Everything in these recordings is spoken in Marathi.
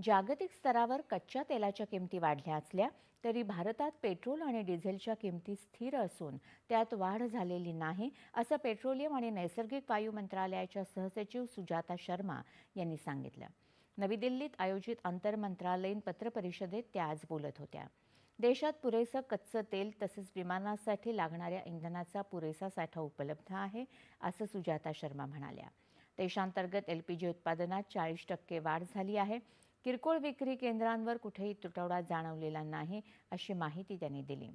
जागतिक स्तरावर कच्च्या तेलाच्या किमती वाढल्या असल्या तरी भारतात पेट्रोल आणि डिझेलच्या किमती स्थिर असून त्यात वाढ झालेली नाही, असं पेट्रोलियम आणि नैसर्गिक वायू मंत्रालयाच्या सहसचिव सुजाता शर्मा यांनी सांगितलं. नवी दिल्लीत आयोजित आंतरमंत्रालयीन पत्रपरिषदेत त्या आज बोलत होत्या. देशात पुरेसं कच्चं तेल तसेच विमानासाठी लागणाऱ्या इंधनाचा पुरेसा साठा उपलब्ध आहे, असं सुजाता शर्मा म्हणाल्या. देशांतर्गत एलपीजी उत्पादनात 40% वाढ झाली आहे. किरकोळ विक्री केंद्रांवर कुठेही तुटवडा जाणवलेला नाही, अशी माहिती त्यांनी दिली.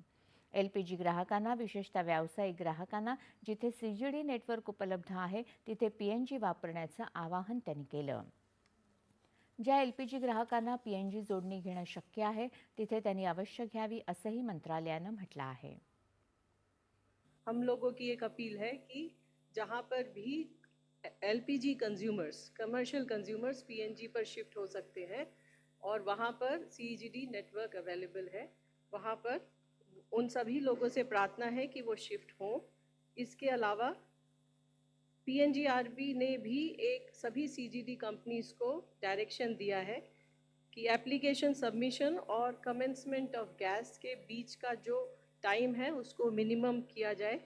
एलपीजी ग्राहकांना, विशेषतः व्यावसायिक ग्राहकांना जिथे सीजीडी नेटवर्क उपलब्ध आहे तिथे पीएनजी वापरण्याचं आवाहन त्यांनी केलं. ज्या एलपीजी ग्राहकांना पीएनजी जोडणी घेणं शक्य आहे तिथे त्यांनी अवश्य घ्यावी, असंही मंत्रालयानं म्हटलं आहे. हम लोगों की एक अपील है कि जहां पर भी LPG consumers, commercial consumers PNG पर शिफ्ट हो सकते हैं और वहां पर सीजीडी नेटवर्क अवेलेबल है, वहां पर उन सभी लोगों से प्रार्थना है कि वो शिफ्ट हों। इसके अलावा पीएनजीआरबी ने भी एक सभी सीजीडी कंपनीज को डायरेक्शन दिया है कि एप्लीकेशन सबमिशन और commencement of gas K beach का जो टाइम है उसको मिनिमम किया जाए।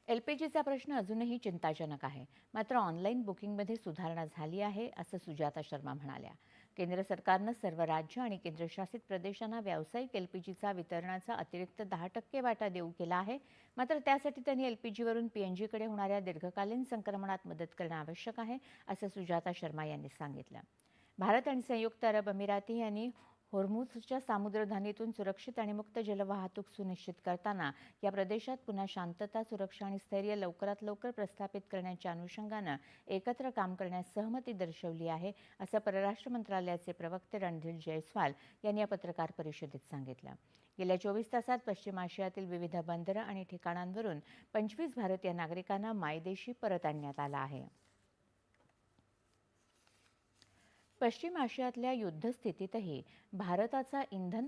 एलपीजीचा प्रश्न अजूनही चिंताजनक आहे. मात्र ऑनलाईन बुकिंगमध्ये सुधारणा झाली आहे, असं सुजाता शर्मा म्हणाल्या. केंद्र सरकारनं सर्व राज्य आणि केंद्रशासित प्रदेशांना व्यावसायिक एलपीजीचा वितरणाचा अतिरिक्त 10% वाटा देऊ केला आहे. मात्र त्यासाठी त्यांनी एलपीजीवरून पीएनजीकडे होणाऱ्या दीर्घकालीन संक्रमणात मदत करणं आवश्यक आहे, असं सुजाता शर्मा यांनी सांगितलं. भारत आणि संयुक्त अरब अमिराती यांनी होर्मुझच्या सामुद्रधुनीतून सुरक्षित आणि मुक्त जलवाहतूक सुनिश्चित करताना या प्रदेशात पुन्हा शांतता, सुरक्षा आणि स्थैर्य लवकरात लवकर प्रस्थापित करण्याच्या अनुषंगानं एकत्र काम करण्यास सहमती दर्शवली आहे, असं परराष्ट्र मंत्रालयाचे प्रवक्ते रणधीर जयस्वाल यांनी या पत्रकार परिषदेत सांगितलं. गेल्या 24 तासात पश्चिम आशियातील विविध बंदरं आणि ठिकाणांवरून 25 भारतीय नागरिकांना मायदेशी परत आणण्यात आलं आहे. पश्चिम आशियातल्या युद्धस्थितीतही भारताचा इंधन